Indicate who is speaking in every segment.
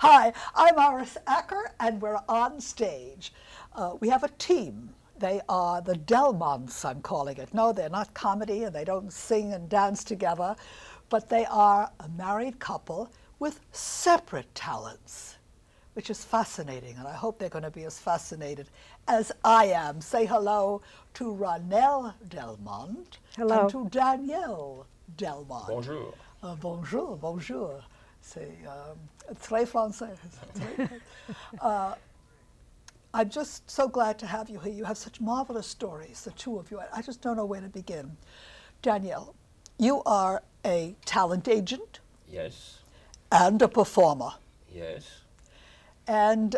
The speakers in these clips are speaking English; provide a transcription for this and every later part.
Speaker 1: Hi, I'm Iris Acker, and we're on stage. We have a team. They are the Delmonts, I'm calling it. No, they're not comedy, and they don't sing and dance together, but they are a married couple with separate talents, which is fascinating, and I hope they're going to be as fascinated as I am. Say hello to Ronelle Delmont.
Speaker 2: Hello.
Speaker 1: And to Danielle Delmont.
Speaker 3: Bonjour.
Speaker 1: Bonjour, bonjour. C'est très français. I'm just so glad to have you here. You have such marvelous stories, the two of you. I just don't know where to begin. Danielle, you are a talent agent.
Speaker 3: Yes.
Speaker 1: And a performer.
Speaker 3: Yes.
Speaker 1: And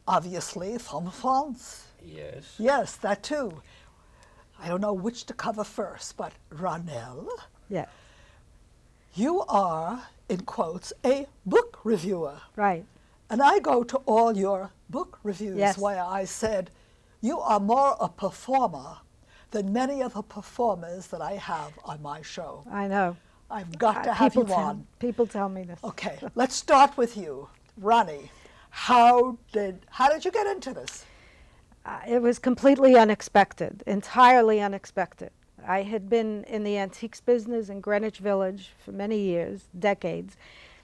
Speaker 1: obviously from France.
Speaker 3: Yes.
Speaker 1: Yes, that too. I don't know which to cover first, but Ronelle,
Speaker 2: Yeah,
Speaker 1: you are, in quotes, a book reviewer.
Speaker 2: right.
Speaker 1: And I go to all your book reviews
Speaker 2: Yes.
Speaker 1: where I said, you are more a performer than many of the performers that I have on my show.
Speaker 2: I know.
Speaker 1: I've got to have you on.
Speaker 2: People tell me this.
Speaker 1: Okay, let's start with you. Ronnie, how did you get into this?
Speaker 2: It was completely unexpected, entirely unexpected. I had been in the antiques business in Greenwich Village for many years, decades,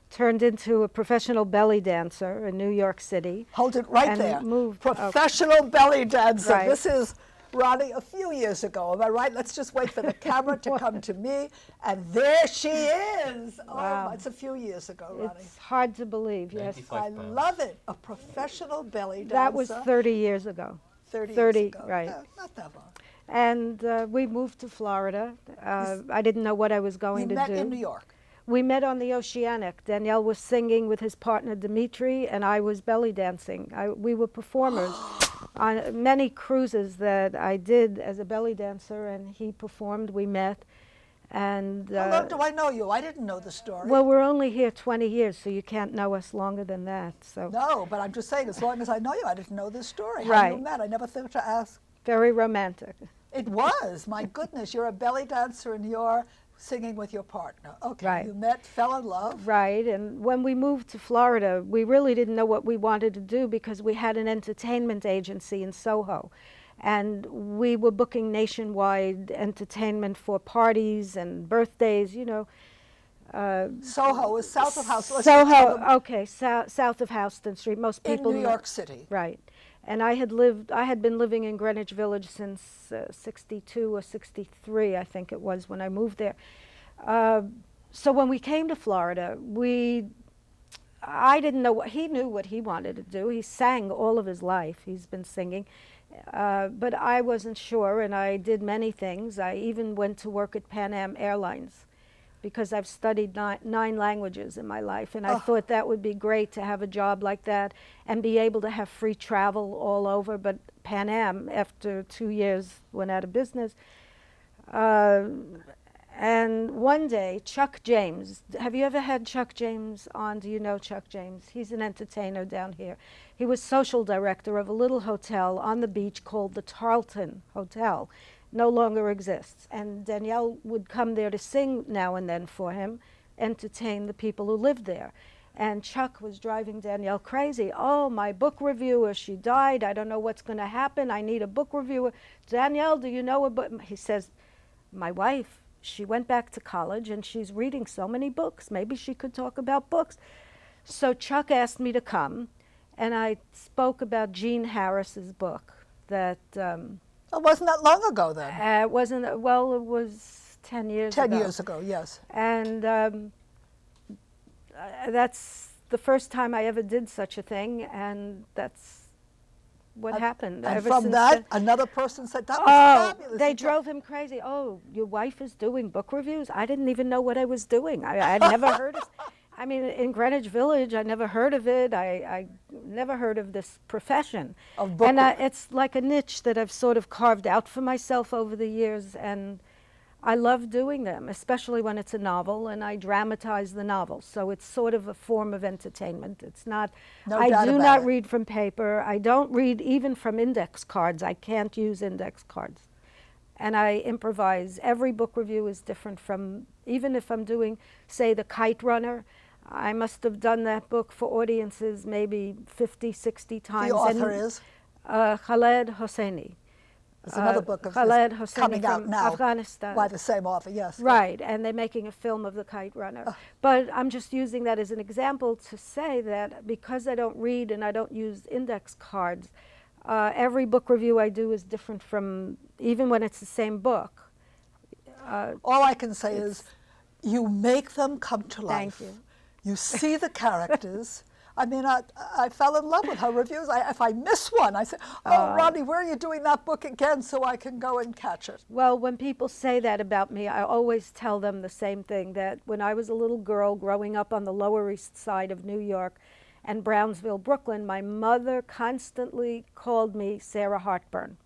Speaker 2: turned into a professional belly dancer in New York City.
Speaker 1: Hold it right
Speaker 2: and
Speaker 1: there.
Speaker 2: moved-
Speaker 1: Professional belly dancer.
Speaker 2: Right.
Speaker 1: This is Ronnie a few years ago. Am I right? Let's just wait for the camera to come to me. And there she is.
Speaker 2: Wow.
Speaker 1: Oh, it's a few years ago, Ronnie.
Speaker 2: It's hard to believe, yes.
Speaker 3: 95
Speaker 1: I
Speaker 3: pounds.
Speaker 1: love it. A professional belly dancer.
Speaker 2: That was 30 years ago.
Speaker 1: 30
Speaker 2: 30,
Speaker 1: years ago.
Speaker 2: right.
Speaker 1: No, not that long.
Speaker 2: And we moved to Florida. I didn't know what I was going
Speaker 1: You
Speaker 2: to
Speaker 1: met
Speaker 2: do.
Speaker 1: in New York.
Speaker 2: We met on the Oceanic. Danielle was singing with his partner Dimitri, and I was belly dancing. We were performers on many cruises that I did as a belly dancer, and he performed. We met, and
Speaker 1: How long do I know you? I didn't know the story.
Speaker 2: well, we're only here 20 years, so you can't know us longer than that. So
Speaker 1: No, but I'm just saying, as long as I know you, I didn't know this story. How
Speaker 2: Right.
Speaker 1: you met? I never thought to ask.
Speaker 2: very romantic.
Speaker 1: It was. My goodness, you're a belly dancer and you're singing with your partner. Okay,
Speaker 2: Right.
Speaker 1: you met, fell in love.
Speaker 2: Right, and when we moved to Florida, we really didn't know what we wanted to do because we had an entertainment agency in Soho. And we were booking nationwide entertainment for parties and birthdays, you know.
Speaker 1: Soho is south of Houston. Let's just tell them,
Speaker 2: Soho, okay, south of Houston Street. Most
Speaker 1: in
Speaker 2: people
Speaker 1: New
Speaker 2: know-
Speaker 1: York City.
Speaker 2: Right. And I had been living in Greenwich Village since 62 or 63, I think it was, when I moved there. So when we came to Florida, I didn't know he knew what he wanted to do. He sang all of his life. He's been singing. But I wasn't sure, and I did many things. I even went to work at Pan Am Airlines because I've studied nine languages in my life, and I thought that would be great to have a job like that and be able to have free travel all over. But Pan Am, after 2 years, went out of business. And one day, Chuck James, have you ever had Chuck James on? Do you know Chuck James? He's an entertainer down here. He was social director of a little hotel on the beach called the Tarleton Hotel. No longer exists. And Danielle would come there to sing now and then for him, entertain the people who lived there. And Chuck was driving Danielle crazy. Oh, my book reviewer, she died. I don't know what's going to happen. I need a book reviewer. Danielle, do you know a book? He says, my wife, she went back to college and she's reading so many books. Maybe she could talk about books. So Chuck asked me to come, and I spoke about Jean Harris's book that
Speaker 1: It wasn't that long ago then.
Speaker 2: it wasn't, well, it was 10 years ago.
Speaker 1: 10 years ago, yes.
Speaker 2: And that's the first time I ever did such a thing, and that's what happened.
Speaker 1: And
Speaker 2: Ever
Speaker 1: from
Speaker 2: since
Speaker 1: that,
Speaker 2: then-
Speaker 1: another person said, that was
Speaker 2: Oh,
Speaker 1: fabulous.
Speaker 2: they
Speaker 1: You
Speaker 2: drove him crazy. Oh, your wife is doing book reviews? I didn't even know what I was doing. I'd never heard of I mean, in Greenwich Village, I never heard of it. I never heard of this profession.
Speaker 1: Of book
Speaker 2: And it's like a niche that I've sort of carved out for myself over the years, and I love doing them, especially when it's a novel, and I dramatize the novel. So it's sort of a form of entertainment. It's not,
Speaker 1: No
Speaker 2: I
Speaker 1: doubt
Speaker 2: do
Speaker 1: about
Speaker 2: not
Speaker 1: it.
Speaker 2: read from paper. I don't read even from index cards. I can't use index cards. And I improvise. Every book review is different from, even if I'm doing, say, The Kite Runner, I must have done that book for audiences maybe 50, 60 times.
Speaker 1: The author
Speaker 2: and,
Speaker 1: is?
Speaker 2: Khaled Hosseini.
Speaker 1: There's another book of
Speaker 2: Khaled
Speaker 1: his
Speaker 2: Hosseini
Speaker 1: coming out
Speaker 2: from
Speaker 1: now
Speaker 2: Afghanistan.
Speaker 1: by the same author, yes.
Speaker 2: Right, and they're making a film of The Kite Runner. But I'm just using that as an example to say that because I don't read and I don't use index cards, every book review I do is different from, even when it's the same book.
Speaker 1: All I can say is you make them come to life.
Speaker 2: Thank you.
Speaker 1: You see the characters. I mean, I fell in love with her reviews. If I miss one, I say, oh, Ronnie, where are you doing that book again so I can go and catch it?
Speaker 2: Well, when people say that about me, I always tell them the same thing, that when I was a little girl growing up on the Lower East Side of New York and Brownsville, Brooklyn, my mother constantly called me Sarah Heartburn.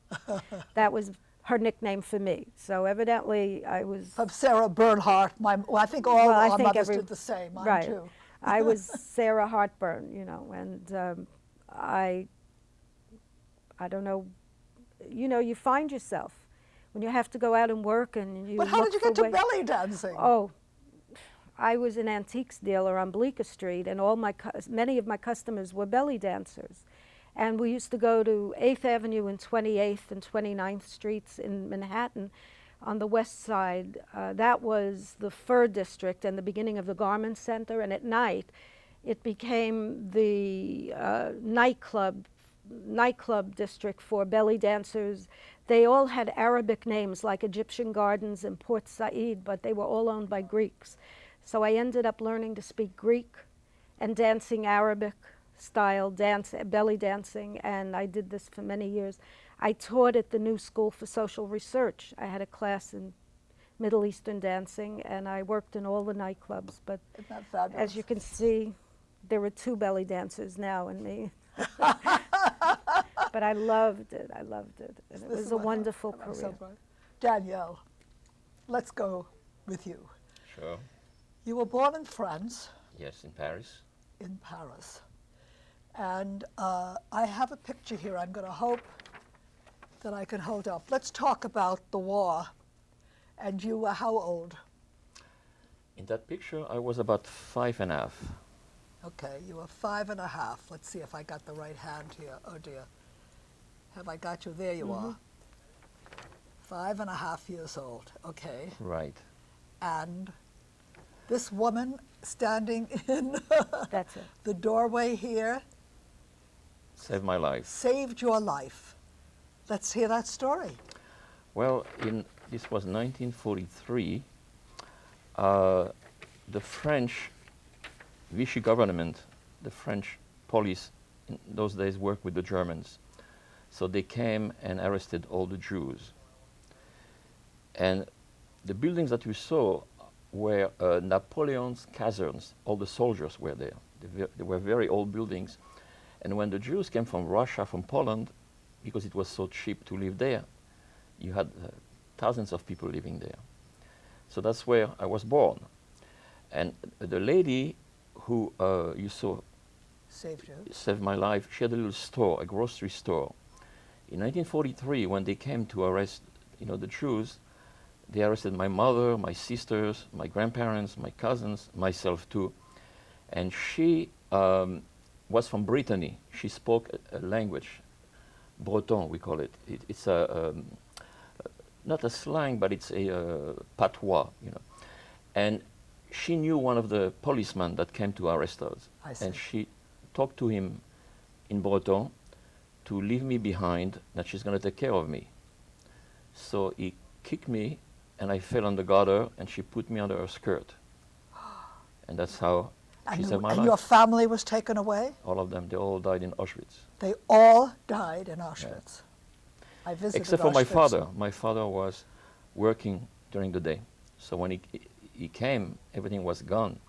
Speaker 2: That was her nickname for me. So evidently I was...
Speaker 1: Of Sarah Bernhardt. I think all our mothers did the same. Mine
Speaker 2: right.
Speaker 1: too.
Speaker 2: I was Sarah Heartburn, you know, and I don't know, you know, you find yourself when you have to go out and work and you
Speaker 1: But how did you get to belly dancing?
Speaker 2: Oh, I was an antiques dealer on Bleecker Street, and many of my customers were belly dancers. And we used to go to 8th Avenue and 28th and 29th Streets in Manhattan on the west side. That was the fur district and the beginning of the garment center. And at night, it became the nightclub district for belly dancers. They all had Arabic names like Egyptian Gardens and Port Said, but they were all owned by Greeks. So I ended up learning to speak Greek and dancing Arabic style belly dancing, and I did this for many years. I taught at the New School for Social Research. I had a class in Middle Eastern dancing, and I worked in all the nightclubs. But
Speaker 1: Isn't that fabulous?
Speaker 2: as you can see, there were 2 belly dancers now in me. But I loved it. I loved it. And it was a wonderful career.
Speaker 1: So Danielle, let's go with you.
Speaker 3: Sure.
Speaker 1: You were born in France.
Speaker 3: Yes, in Paris.
Speaker 1: In Paris. And I have a picture here I'm going to hope that I can hold up. Let's talk about the war. And you were how old?
Speaker 3: In that picture, I was about 5.5.
Speaker 1: Okay, you were 5.5. Let's see if I got the right hand here. Oh dear. Have I got you? There you are. 5.5 years old. Okay.
Speaker 3: Right.
Speaker 1: And this woman standing in
Speaker 2: That's it.
Speaker 1: the doorway here
Speaker 3: Saved my life.
Speaker 1: saved your life. Let's hear that story.
Speaker 3: Well, this was 1943. The French Vichy government, the French police in those days worked with the Germans. So they came and arrested all the Jews. And the buildings that you saw were Napoleon's caserns. All the soldiers were there. They were very old buildings. And when the Jews came from Russia, from Poland, because it was so cheap to live there, you had thousands of people living there. So that's where I was born. And the lady who you saw
Speaker 1: Saved you.
Speaker 3: saved my life, she had a little store, a grocery store. In 1943, when they came to arrest, the Jews, they arrested my mother, my sisters, my grandparents, my cousins, myself too. And she was from Brittany. She spoke a language, Breton, we call it. It's not a slang, but it's a patois, And she knew one of the policemen that came to arrest us.
Speaker 1: I see.
Speaker 3: And she talked to him in Breton to leave me behind, that she's going to take care of me. So he kicked me, and I fell on the gutter, and she put me under her skirt. And that's how she saved my
Speaker 1: And
Speaker 3: life.
Speaker 1: your family was taken away?
Speaker 3: All of them, they all died in Auschwitz.
Speaker 1: They all died in Auschwitz. I visited
Speaker 3: Except for my
Speaker 1: Auschwitz.
Speaker 3: father. My father was working during the day. So when he came, everything was gone.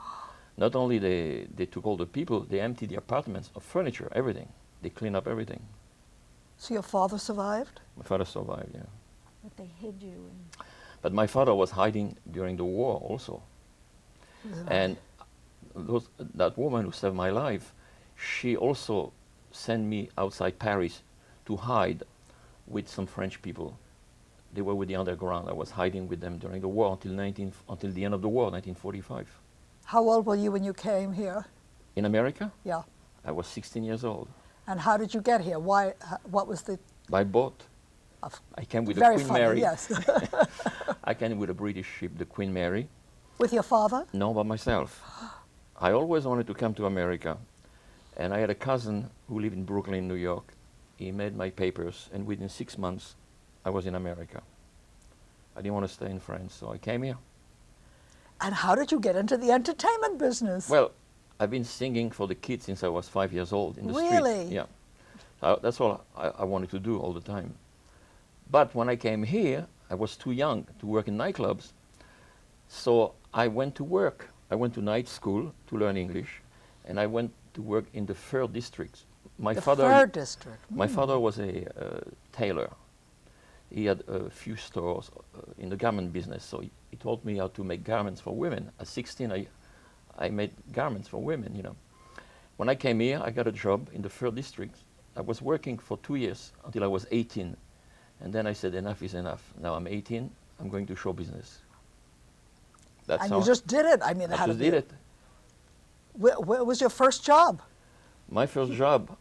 Speaker 3: Not only they took all the people, they emptied the apartments of furniture, everything. They cleaned up everything.
Speaker 1: So your father survived?
Speaker 3: My father survived, yeah.
Speaker 2: But they hid you.
Speaker 3: But my father was hiding during the war also. And that woman who saved my life, she also sent me outside Paris to hide with some French people. They were with the underground. I was hiding with them during the war until the end of the war, 1945.
Speaker 1: How old were you when you came here?
Speaker 3: In America,
Speaker 1: Yeah.
Speaker 3: I was 16 years old.
Speaker 1: And how did you get here? Why? What was the?
Speaker 3: By boat.
Speaker 1: Of-
Speaker 3: I came with the
Speaker 1: Very
Speaker 3: Queen
Speaker 1: funny.
Speaker 3: Mary.
Speaker 1: Yes.
Speaker 3: I came with a British ship, the Queen Mary.
Speaker 1: With your father?
Speaker 3: No, by myself. I always wanted to come to America. And I had a cousin who lived in Brooklyn, New York. He made my papers, and within 6 months, I was in America. I didn't want to stay in France, so I came here.
Speaker 1: And how did you get into the entertainment business?
Speaker 3: Well, I've been singing for the kids since I was 5 years old in the
Speaker 1: Really?
Speaker 3: street. Yeah. That's all I wanted to do all the time. But when I came here, I was too young to work in nightclubs. So I went to work. I went to night school to learn English, and I went to work in the Fur District. My
Speaker 1: the
Speaker 3: father,
Speaker 1: Fur District.
Speaker 3: my father was a tailor. He had a few stores in the garment business, so he taught me how to make garments for women. At 16, I made garments for women, you know. When I came here, I got a job in the Fur District. I was working for 2 years until I was 18. And then I said, enough is enough. Now I'm 18, I'm going to show business. That's
Speaker 1: And
Speaker 3: how
Speaker 1: you just did it. I mean,
Speaker 3: I
Speaker 1: how
Speaker 3: just
Speaker 1: did
Speaker 3: did it.
Speaker 1: Where was your first job?
Speaker 3: My first job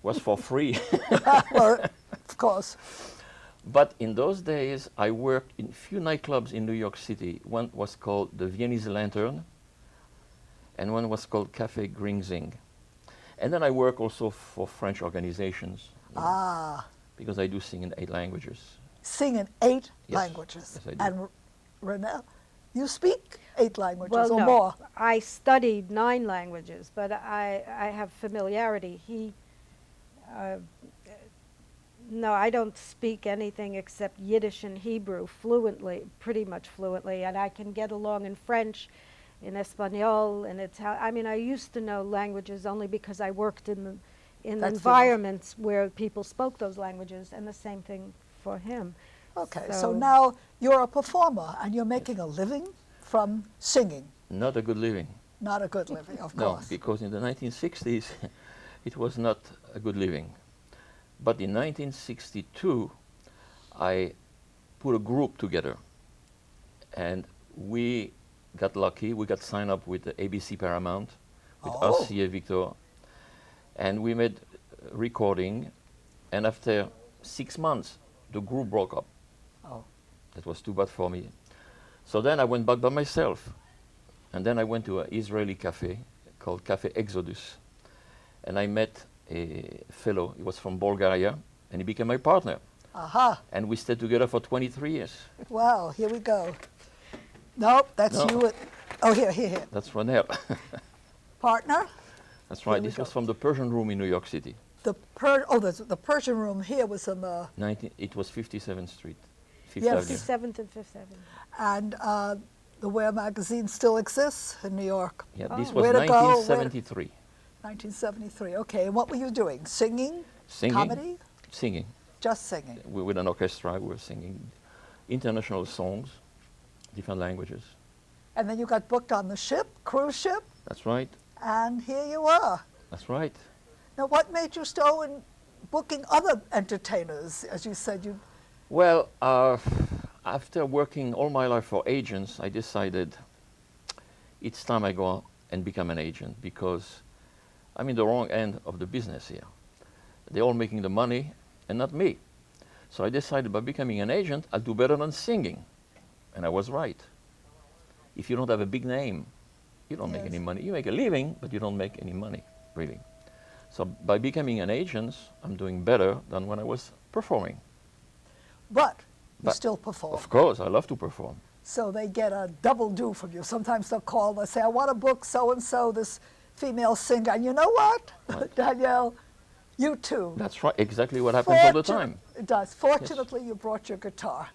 Speaker 3: was for free.
Speaker 1: Well, of course.
Speaker 3: But in those days, I worked in a few nightclubs in New York City. One was called the Viennese Lantern, and one was called Café Gringzing. And then I work also for French organizations. you know,
Speaker 1: Ah,
Speaker 3: Because I do sing in 8 languages.
Speaker 1: sing in 8
Speaker 3: Yes.
Speaker 1: languages.
Speaker 3: Yes, I do.
Speaker 1: And Ronelle, you speak 8 languages
Speaker 2: Well,
Speaker 1: or
Speaker 2: no,
Speaker 1: more.
Speaker 2: I studied 9 languages, but I have familiarity. No, I don't speak anything except Yiddish and Hebrew fluently, pretty much fluently, and I can get along in French, in Espanol, in Italian. I mean, I used to know languages only because I worked in
Speaker 1: That's the-
Speaker 2: environments where people spoke those languages, and the same thing for him.
Speaker 1: Okay, so now you're a performer and you're making a living from singing.
Speaker 3: Not a good living.
Speaker 1: Not a good living, of
Speaker 3: No,
Speaker 1: course.
Speaker 3: because in the 1960s, it was not a good living. But in 1962, I put a group together, and we got lucky. We got signed up with the ABC Paramount, with
Speaker 1: Oh.
Speaker 3: RCA Victor, and we made a recording. And after 6 months, the group broke up.
Speaker 1: Oh.
Speaker 3: That was too bad for me. So then I went back by myself, and then I went to an Israeli cafe called Cafe Exodus, and I met a fellow. He was from Bulgaria, and he became my partner.
Speaker 1: Aha.
Speaker 3: And we stayed together for 23 years.
Speaker 1: Wow, here we go. Nope, that's
Speaker 3: No.
Speaker 1: you. Oh, here.
Speaker 3: That's Ronelle.
Speaker 1: Partner?
Speaker 3: That's right.
Speaker 1: Here we
Speaker 3: This was
Speaker 1: go.
Speaker 3: from the Persian Room in New York City.
Speaker 1: The Persian room here was in the,
Speaker 3: It was 57th Street, Fifth
Speaker 1: Yes.
Speaker 3: Avenue.
Speaker 2: 57th and 5th Avenue.
Speaker 1: and the Where magazine still exists in New York.
Speaker 3: Yeah, this
Speaker 2: Oh.
Speaker 3: was
Speaker 1: Where to go,
Speaker 3: 1973.
Speaker 1: 1973. Okay, and what were you doing? Singing?
Speaker 3: Singing.
Speaker 1: Comedy?
Speaker 3: Singing.
Speaker 1: Just singing.
Speaker 3: With an orchestra, we were singing international songs, different languages.
Speaker 1: And then you got booked on the ship, cruise ship,
Speaker 3: That's right.
Speaker 1: and here you are.
Speaker 3: That's right.
Speaker 1: Now, what made you go in booking other entertainers? As you said, you
Speaker 3: Well, after working all my life for agents, I decided it's time I go and become an agent, because I'm in the wrong end of the business here. They're all making the money and not me. So I decided by becoming an agent, I'll do better than singing. And I was right. If you don't have a big name, you don't make
Speaker 1: Yes.
Speaker 3: any money. You make a living, but you don't make any money, really. So by becoming an agent, I'm doing better than when I was performing.
Speaker 1: but you
Speaker 3: But
Speaker 1: still perform.
Speaker 3: Of course, I love to perform.
Speaker 1: So they get a double due from you. Sometimes they'll call and they say, I want to book so-and-so, this female singer. And you know what,
Speaker 3: What?
Speaker 1: Danielle? You too.
Speaker 3: That's right, exactly what happens all the time.
Speaker 1: It does. Fortunately, you brought your guitar.